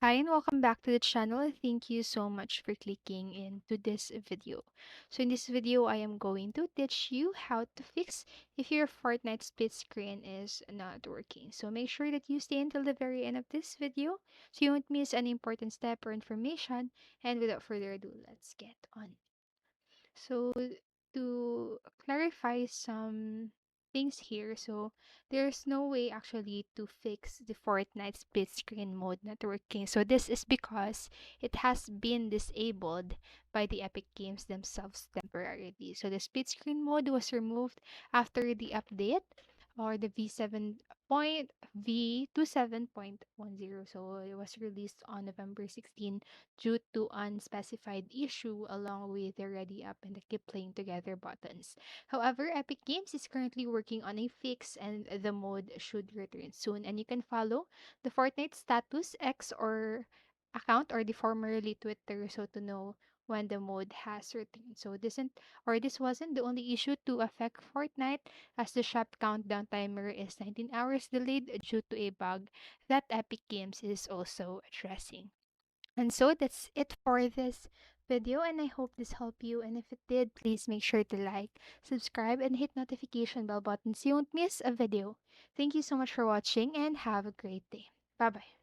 Hi and welcome back to the channel. Thank you so much for clicking into this video. So in this video, I am going to teach you how to fix if your Fortnite split screen is not working. So make sure that you stay until the very end of this video so you won't miss any important step or information. And without further ado, let's get on. So to clarify some things here, so there's no way actually to fix the Fortnite split screen mode not working. So this is because it has been disabled by the Epic Games themselves temporarily. So the split screen mode was removed after the update or the V27.10. So it was released on November 16 due to unspecified issue along with the ready up and the keep playing together buttons. However, Epic Games is currently working on a fix and the mode should return soon. And you can follow the Fortnite status X or account or the formerly Twitter so to know when the mode has returned. So this wasn't the only issue to affect Fortnite as the shop countdown timer is 19 hours delayed due to a bug that Epic Games is also addressing. And so that's it for this video, and I hope this helped you. And if it did, please make sure to like, subscribe, and hit notification bell button so you won't miss a video. Thank you so much for watching and have a great day. Bye bye.